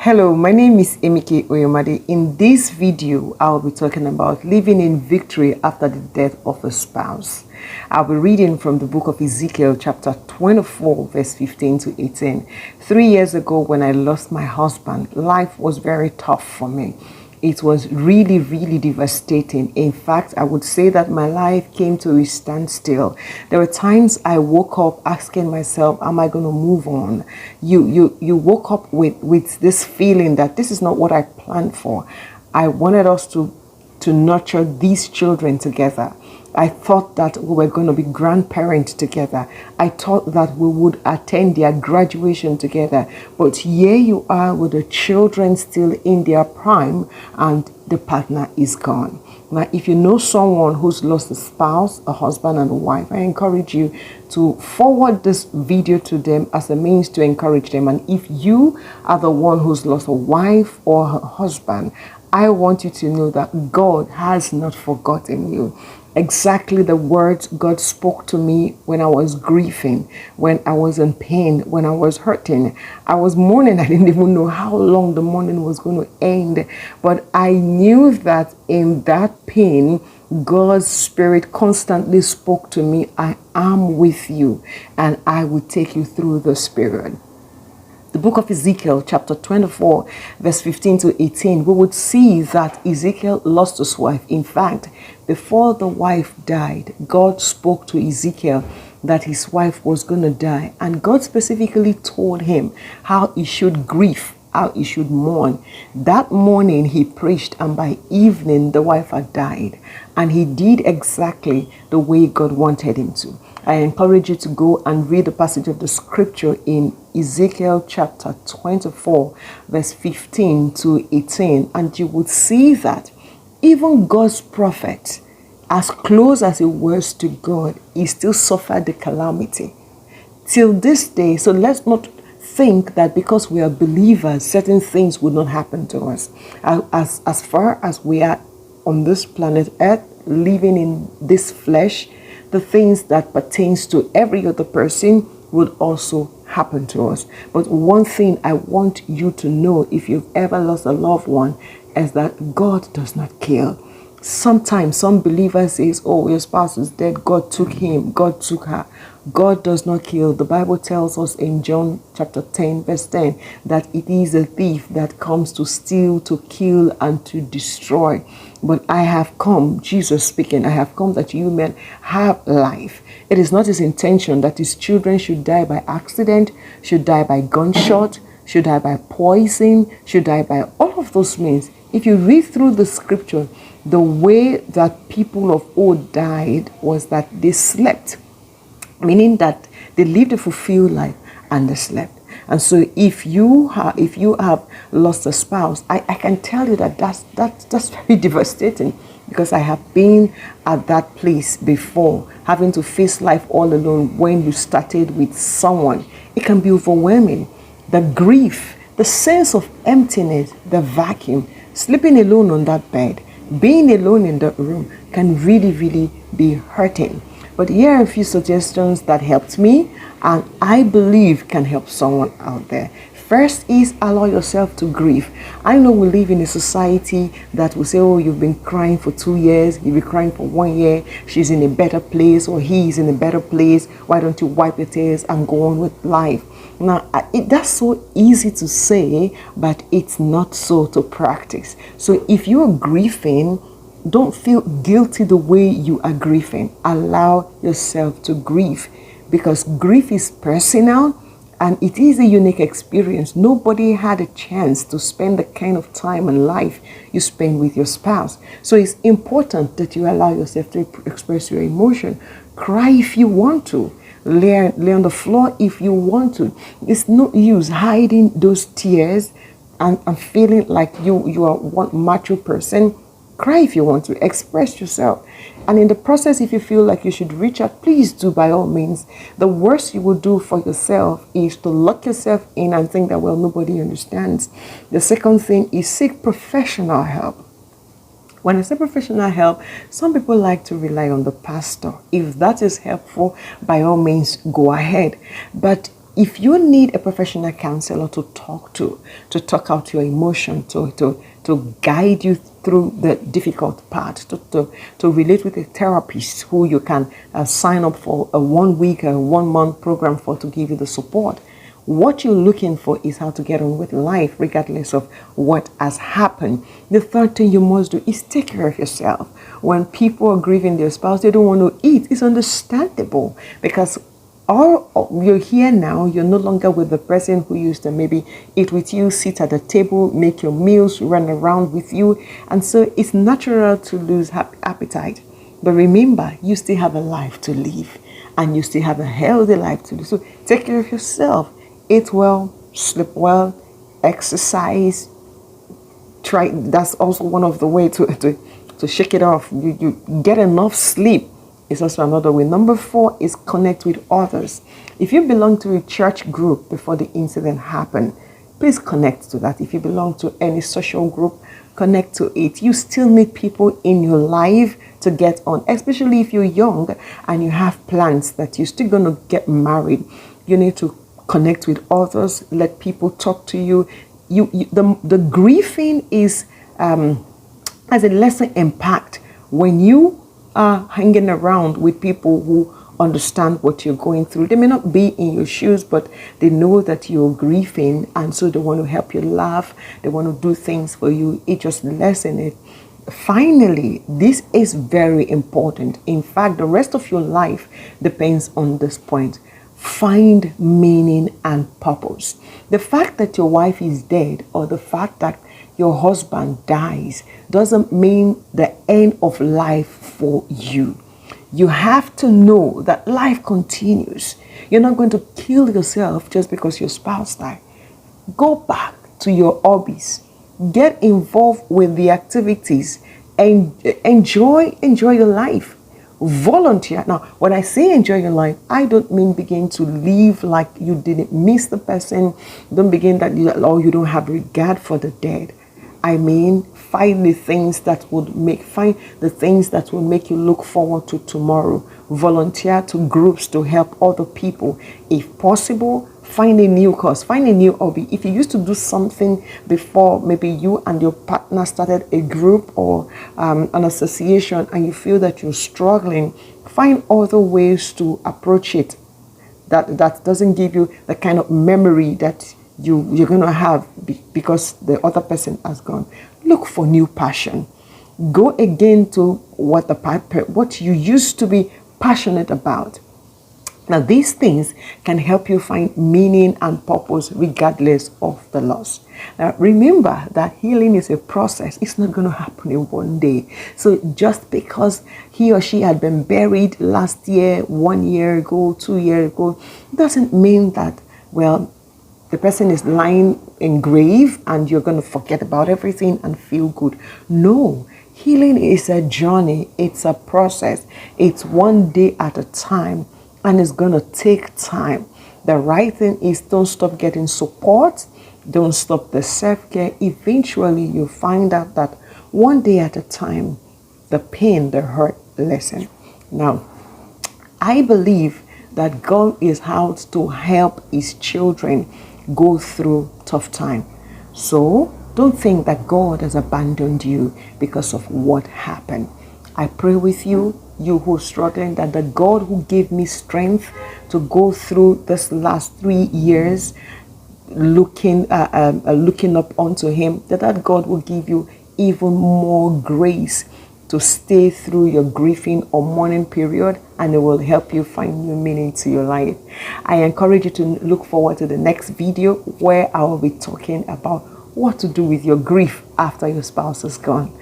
Hello, my name is Emike Oyemade. In this video, I'll be talking about living in victory after the death of a spouse. I'll be reading from the book of Ezekiel, chapter 24, verse 15 to 18. 3 years ago, when I lost my husband, life was very tough for me. It was really devastating. In fact, I would say that my life came to a standstill. There were times I woke up asking myself, am I going to move on? You woke up with this feeling that this is not what I planned for. I wanted us to nurture these children together. I thought that we were going to be grandparents together. I thought that we would attend their graduation together. But here you are with the children still in their prime and the partner is gone. Now, if you know someone who's lost a spouse, a husband and a wife, I encourage you to forward this video to them as a means to encourage them. And if you are the one who's lost a wife or a husband, I want you to know that God has not forgotten you. Exactly the words God spoke to me when I was grieving, when I was in pain, when I was hurting. I was mourning. I didn't even know how long the mourning was going to end. But I knew that in that pain, God's Spirit constantly spoke to me, I am with you and I will take you through this period. The book of Ezekiel, chapter 24, verse 15 to 18, we would see that Ezekiel lost his wife. In fact, before the wife died, God spoke to Ezekiel that his wife was going to die. And God specifically told him how he should grieve, how he should mourn. That morning he preached, and by evening the wife had died. And he did exactly the way God wanted him to. I encourage you to go and read the passage of the scripture in Ezekiel chapter 24, verse 15 to 18, and you would see that even God's prophet, as close as he was to God, he still suffered the calamity till this day. So let's not think that because we are believers, certain things would not happen to us. As far as we are on this planet Earth, living in this flesh, the things that pertains to every other person would also happen to us. But one thing I want you to know, if you've ever lost a loved one, is that God does not kill. Sometimes some believers say, oh, your spouse is dead, God took him, God took her. God does not kill. The Bible tells us in John chapter 10, verse 10, that it is a thief that comes to steal, to kill, and to destroy. But I have come, Jesus speaking, I have come that you may have life. It is not his intention that his children should die by accident, should die by gunshot, should die by poison, should die by all of those means. If you read through the scripture, the way that people of old died was that they slept, meaning that they lived a fulfilled life and they slept. And so if you have lost a spouse, I can tell you that that's very devastating, because I have been at that place before, having to face life all alone. When you started with someone, it can be overwhelming. The grief, the sense of emptiness, the vacuum, sleeping alone on that bed, being alone in that room can really be hurting. But here are a few suggestions that helped me and I believe can help someone out there. First is allow yourself to grieve. I know we live in a society that will say, oh, you've been crying for 2 years, you've been crying for 1 year, she's in a better place or he is in a better place. Why don't you wipe your tears and go on with life? Now, that's so easy to say, but it's not so to practice. So if you're grieving, don't feel guilty the way you are grieving. Allow yourself to grieve, because grief is personal and it is a unique experience. Nobody had a chance to spend the kind of time and life you spend with your spouse. So it's important that you allow yourself to express your emotion. Cry if you want to. Lay on the floor if you want to. It's no use hiding those tears and feeling like you are one macho person. Cry if you want to. Express yourself. And in the process, if you feel like you should reach out, please do, by all means. The worst you will do for yourself is to lock yourself in and think that, well, nobody understands. The second thing is seek professional help. When I say professional help, some people like to rely on the pastor. If that is helpful, by all means, go ahead. But if you need a professional counselor to talk out your emotion, to guide you through the difficult part, to relate with a therapist who you can sign up for a 1 week or 1 month program for, to give you the support. What you're looking for is how to get on with life regardless of what has happened. The third thing you must do is take care of yourself. When people are grieving their spouse, they don't want to eat. It's understandable, because you're here now, you're no longer with the person who used to maybe eat with you, sit at the table, make your meals, run around with you. And so it's natural to lose appetite. But remember, you still have a life to live, and you still have a healthy life to live. So take care of yourself. Eat well, sleep well, exercise. Try. That's also one of the ways to shake it off. You get enough sleep. It's also another way. Number 4 is connect with others. If you belong to a church group before the incident happened, please connect to that. If you belong to any social group, connect to it. You still need people in your life to get on, especially if you're young and you have plans that you're still going to get married. You need to connect with others, let people talk to you. The grieving is has a lesser impact when you are hanging around with people who understand what you're going through. They may not be in your shoes, but they know that you're grieving, and so they want to help you laugh. They want to do things for you. It just lessens it. Finally, this is very important. In fact, the rest of your life depends on this point. Find meaning and purpose. The fact that your wife is dead, or the fact that your husband dies, doesn't mean the end of life for you. You have to know that life continues. You're not going to kill yourself just because your spouse died. Go back to your hobbies. Get involved with the activities and enjoy your life. Volunteer. Now, when I say enjoy your life, I don't mean begin to live like you didn't miss the person. Don't begin that you don't have regard for the dead. I mean, find the things that will make you look forward to tomorrow. Volunteer to groups to help other people. If possible, find a new cause, find a new hobby. If you used to do something before, maybe you and your partner started a group or an association, and you feel that you're struggling, find other ways to approach it that doesn't give you the kind of memory that you're going to have because the other person has gone. Look for new passion. Go again to what you used to be passionate about. Now, these things can help you find meaning and purpose regardless of the loss. Now, remember that healing is a process. It's not going to happen in one day. So just because he or she had been buried last year, 1 year ago, 2 years ago, doesn't mean that, well, the person is lying in grave and you're going to forget about everything and feel good. No, healing is a journey. It's a process. It's one day at a time. And it's going to take time. The right thing is, don't stop getting support. Don't stop the self-care. Eventually, you'll find out that one day at a time, the pain, the hurt lessen. Now, I believe that God is out to help his children go through tough time. So, don't think that God has abandoned you because of what happened. I pray with you who are struggling, that the God who gave me strength to go through this last 3 years, looking up onto him, that God will give you even more grace to stay through your grieving or mourning period, and it will help you find new meaning to your life. I encourage you to look forward to the next video where I will be talking about what to do with your grief after your spouse is gone.